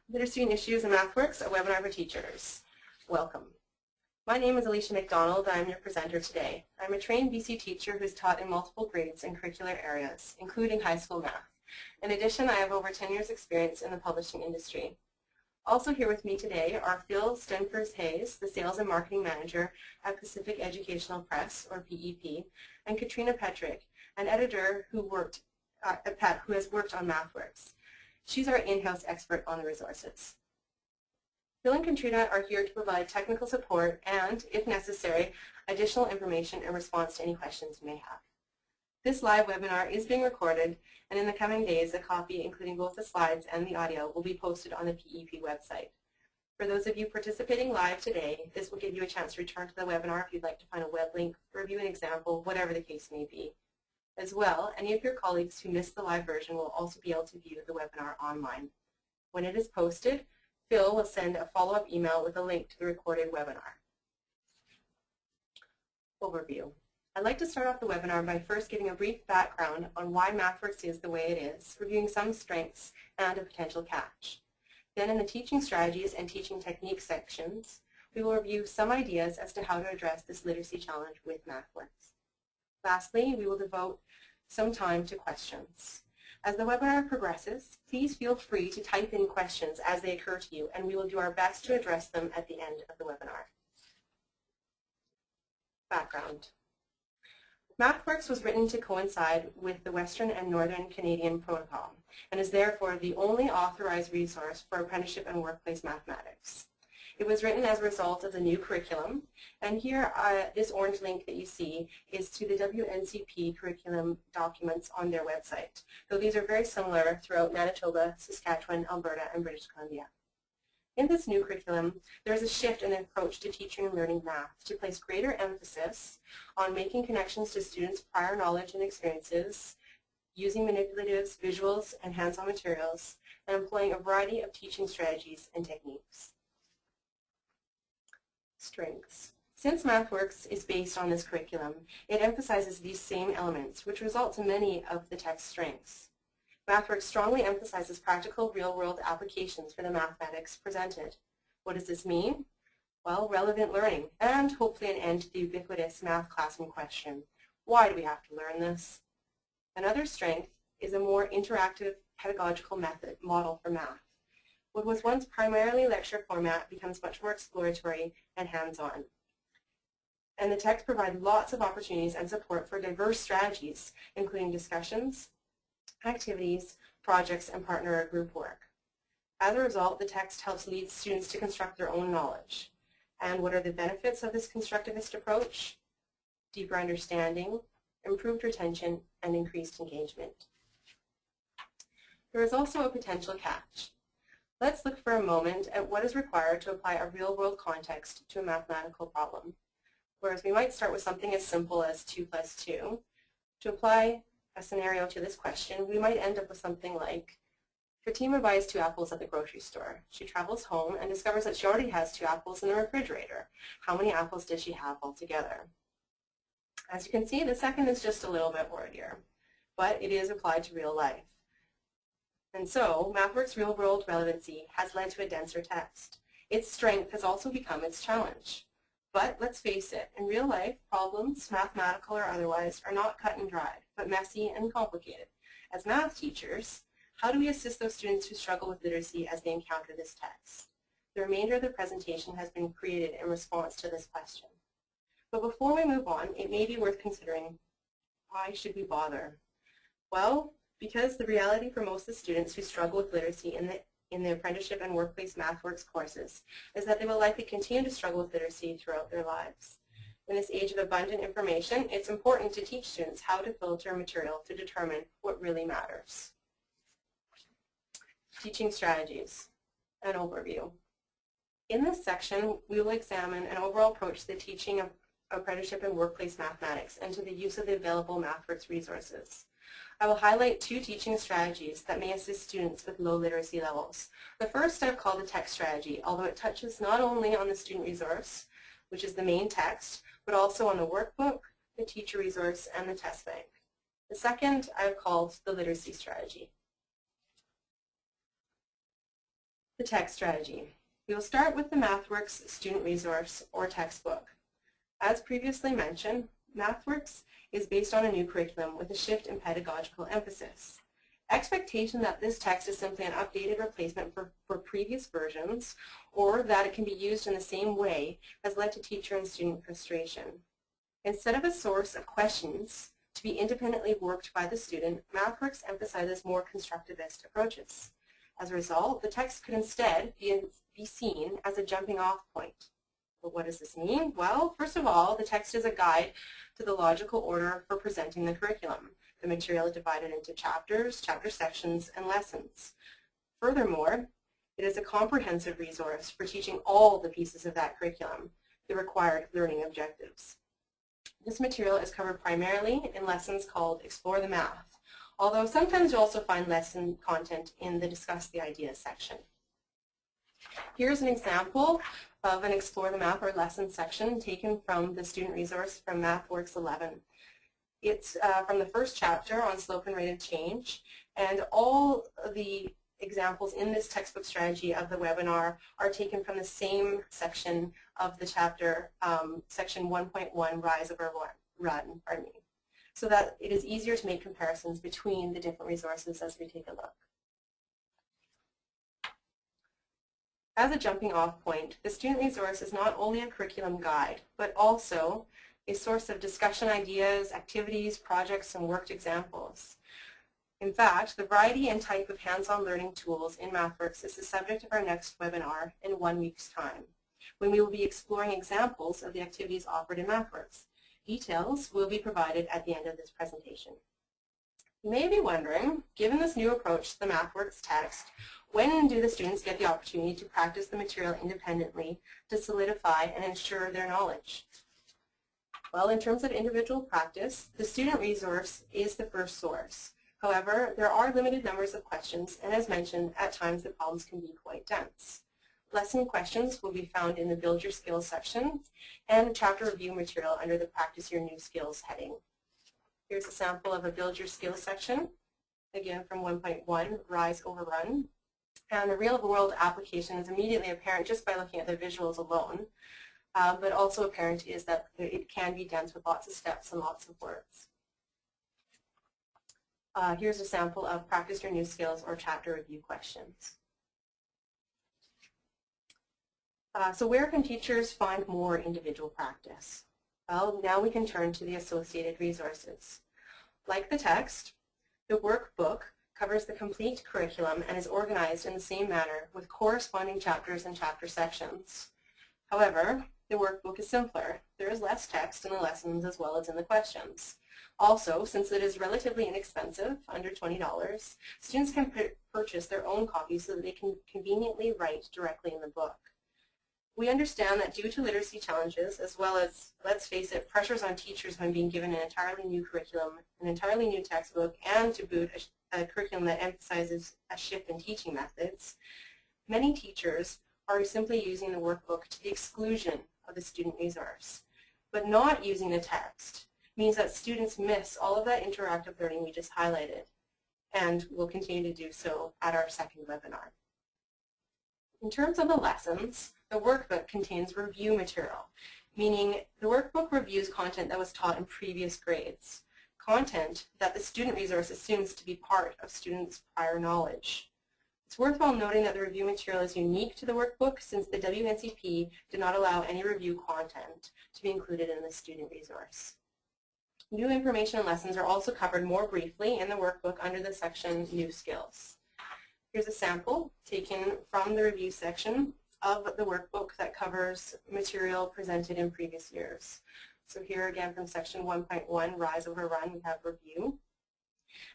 Literacy and Issues and MathWorks, a webinar for teachers. Welcome. My name is Alicia McDonald. I'm your presenter today. I'm a trained BC teacher who's taught in multiple grades and curricular areas, including high school math. In addition, I have over 10 years experience in the publishing industry. Also here with me today are Phil Stenfers-Hayes, the Sales and Marketing Manager at Pacific Educational Press, or PEP, and Katrina Petrick, an editor who has worked on MathWorks. She's our in-house expert on the resources. Phil and Katrina are here to provide technical support and, if necessary, additional information in response to any questions you may have. This live webinar is being recorded, and in the coming days, a copy, including both the slides and the audio, will be posted on the PEP website. For those of you participating live today, this will give you a chance to return to the webinar if you'd like to find a web link, review an example, whatever the case may be. As well, any of your colleagues who missed the live version will also be able to view the webinar online. When it is posted, Phil will send a follow-up email with a link to the recorded webinar. Overview. I'd like to start off the webinar by first giving a brief background on why MathWorks is the way it is, reviewing some strengths and a potential catch. Then in the teaching strategies and teaching techniques sections, we will review some ideas as to how to address this literacy challenge with MathWorks. Lastly, we will devote some time to questions. As the webinar progresses, please feel free to type in questions as they occur to you, and we will do our best to address them at the end of the webinar. Background. MathWorks was written to coincide with the Western and Northern Canadian Protocol and is therefore the only authorized resource for apprenticeship and workplace mathematics. It was written as a result of the new curriculum, and here this orange link that you see is to the WNCP curriculum documents on their website, though these are very similar throughout Manitoba, Saskatchewan, Alberta, and British Columbia. In this new curriculum, there is a shift in the approach to teaching and learning math to place greater emphasis on making connections to students' prior knowledge and experiences, using manipulatives, visuals, and hands-on materials, and employing a variety of teaching strategies and techniques. Strengths. Since MathWorks is based on this curriculum, it emphasizes these same elements, which results in many of the text's strengths. MathWorks strongly emphasizes practical, real-world applications for the mathematics presented. What does this mean? Well, relevant learning, and hopefully an end to the ubiquitous math classroom question, why do we have to learn this? Another strength is a more interactive pedagogical method model for math. What was once primarily lecture format becomes much more exploratory and hands-on. And the text provides lots of opportunities and support for diverse strategies, including discussions, activities, projects, and partner or group work. As a result, the text helps lead students to construct their own knowledge. And what are the benefits of this constructivist approach? Deeper understanding, improved retention, and increased engagement. There is also a potential catch. Let's look for a moment at what is required to apply a real-world context to a mathematical problem. Whereas we might start with something as simple as 2 plus 2. To apply a scenario to this question, we might end up with something like, Fatima buys 2 apples at the grocery store. She travels home and discovers that she already has 2 apples in the refrigerator. How many apples does she have altogether? As you can see, the second is just a little bit wordier, but it is applied to real life. And so, MathWorks' real-world relevancy has led to a denser text. Its strength has also become its challenge. But let's face it, in real life, problems, mathematical or otherwise, are not cut and dried, but messy and complicated. As math teachers, how do we assist those students who struggle with literacy as they encounter this text? The remainder of the presentation has been created in response to this question. But before we move on, it may be worth considering, why should we bother? Well, because the reality for most of the students who struggle with literacy in the apprenticeship and workplace MathWorks courses is that they will likely continue to struggle with literacy throughout their lives. In this age of abundant information, it's important to teach students how to filter material to determine what really matters. Teaching strategies, an overview. In this section, we will examine an overall approach to the teaching of apprenticeship and workplace mathematics and to the use of the available MathWorks resources. I will highlight 2 teaching strategies that may assist students with low literacy levels. The first I've called the text strategy, although it touches not only on the student resource, which is the main text, but also on the workbook, the teacher resource, and the test bank. The second I've called the literacy strategy. The text strategy. We will start with the MathWorks student resource or textbook. As previously mentioned, MathWorks is based on a new curriculum with a shift in pedagogical emphasis. Expectation that this text is simply an updated replacement for previous versions, or that it can be used in the same way, has led to teacher and student frustration. Instead of a source of questions to be independently worked by the student, MathWorks emphasizes more constructivist approaches. As a result, the text could instead be seen as a jumping off point. But what does this mean? Well, first of all, the text is a guide to the logical order for presenting the curriculum. The material is divided into chapters, chapter sections, and lessons. Furthermore, it is a comprehensive resource for teaching all the pieces of that curriculum, the required learning objectives. This material is covered primarily in lessons called Explore the Math, although sometimes you'll also find lesson content in the Discuss the Ideas section. Here's an example of an Explore the Math or lesson section taken from the student resource from MathWorks 11. It's from the first chapter on slope and rate of change, and all the examples in this textbook strategy of the webinar are taken from the same section of the chapter, section 1.1, Rise Over Run, so that it is easier to make comparisons between the different resources as we take a look. As a jumping off point, the student resource is not only a curriculum guide, but also a source of discussion ideas, activities, projects, and worked examples. In fact, the variety and type of hands-on learning tools in MathWorks is the subject of our next webinar in 1 week's time, when we will be exploring examples of the activities offered in MathWorks. Details will be provided at the end of this presentation. You may be wondering, given this new approach to the MathWorks text, when do the students get the opportunity to practice the material independently to solidify and ensure their knowledge? Well, in terms of individual practice, the student resource is the first source. However, there are limited numbers of questions, and as mentioned, at times the problems can be quite dense. Lesson questions will be found in the Build Your Skills section and chapter review material under the Practice Your New Skills heading. Here's a sample of a Build Your Skills section, again from 1.1, Rise Over Run. And the real-world application is immediately apparent just by looking at the visuals alone. But also apparent is that it can be dense with lots of steps and lots of words. Here's a sample of Practice Your New Skills or chapter review questions. So where can teachers find more individual practice? Well, now we can turn to the associated resources. Like the text, the workbook covers the complete curriculum and is organized in the same manner with corresponding chapters and chapter sections. However, the workbook is simpler. There is less text in the lessons as well as in the questions. Also, since it is relatively inexpensive, under $20, students can purchase their own copies so that they can conveniently write directly in the book. We understand that due to literacy challenges, as well as, let's face it, pressures on teachers when being given an entirely new curriculum, an entirely new textbook, and to boot a curriculum that emphasizes a shift in teaching methods, many teachers are simply using the workbook to the exclusion of the student resource. But not using the text means that students miss all of that interactive learning we just highlighted, and will continue to do so at our second webinar. In terms of the lessons, the workbook contains review material, meaning the workbook reviews content that was taught in previous grades, content that the student resource assumes to be part of students' prior knowledge. It's worthwhile noting that the review material is unique to the workbook since the WNCP did not allow any review content to be included in the student resource. New information and lessons are also covered more briefly in the workbook under the section New Skills. Here's a sample taken from the review section of the workbook that covers material presented in previous years. So here again from section 1.1, Rise Over Run, we have review.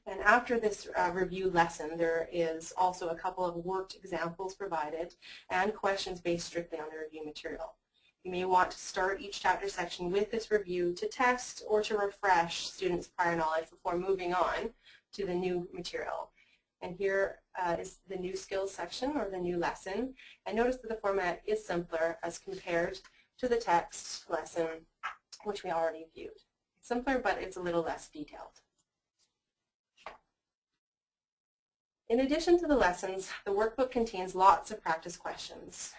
And after this review lesson, there is also a couple of worked examples provided and questions based strictly on the review material. You may want to start each chapter section with this review to test or to refresh students' prior knowledge before moving on to the new material. And here is the new skills section or the new lesson. And notice that the format is simpler as compared to the text lesson, which we already viewed. It's simpler, but it's a little less detailed. In addition to the lessons, the workbook contains lots of practice questions.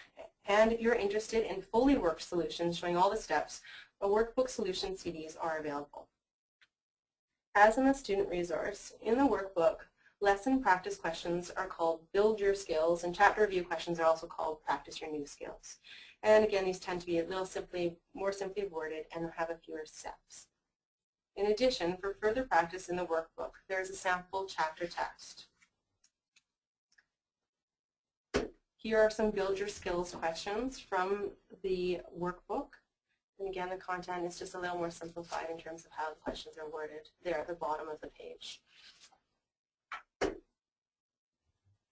And if you're interested in fully worked solutions showing all the steps, a workbook solution CDs are available. As in the student resource, in the workbook, lesson practice questions are called Build Your Skills, and chapter review questions are also called Practice Your New Skills. And again, these tend to be a little more simply worded and have a fewer steps. In addition, for further practice in the workbook, there is a sample chapter test. Here are some Build Your Skills questions from the workbook. And again, the content is just a little more simplified in terms of how the questions are worded there at the bottom of the page.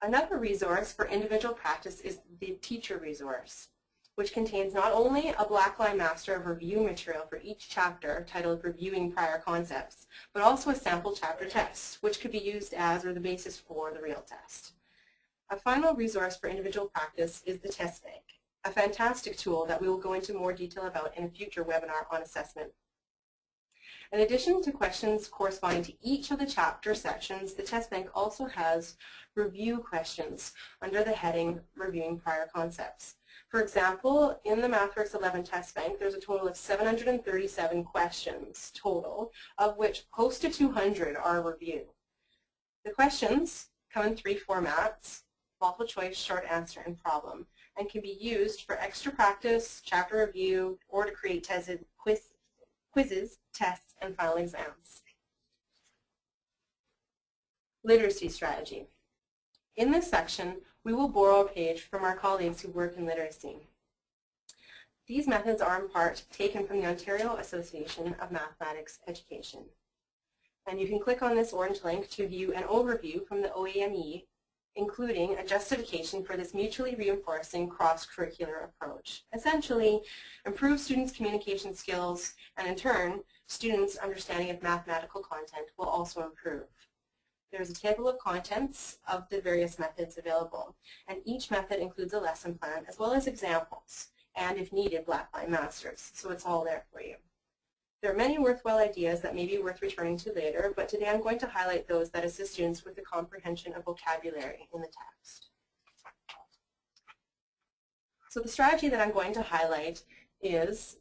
Another resource for individual practice is the teacher resource, which contains not only a blackline master of review material for each chapter titled Reviewing Prior Concepts, but also a sample chapter test, which could be used as or the basis for the real test. A final resource for individual practice is the test bank, a fantastic tool that we will go into more detail about in a future webinar on assessment. In addition to questions corresponding to each of the chapter sections, the test bank also has review questions under the heading Reviewing Prior Concepts. For example, in the MathWorks 11 test bank, there's a total of 737 questions total, of which close to 200 are review. The questions come in 3 formats: multiple choice, short answer, and problem, and can be used for extra practice, chapter review, or to create quizzes, tests, and final exams. Literacy strategy. In this section, we will borrow a page from our colleagues who work in literacy. These methods are in part taken from the Ontario Association of Mathematics Education. And you can click on this orange link to view an overview from the OAME, including a justification for this mutually reinforcing cross-curricular approach. Essentially, improve students' communication skills, and in turn, students' understanding of mathematical content will also improve. There's a table of contents of the various methods available, and each method includes a lesson plan as well as examples, and if needed, blackline masters, so it's all there for you. There are many worthwhile ideas that may be worth returning to later, but today I'm going to highlight those that assist students with the comprehension of vocabulary in the text. So the strategy that I'm going to highlight is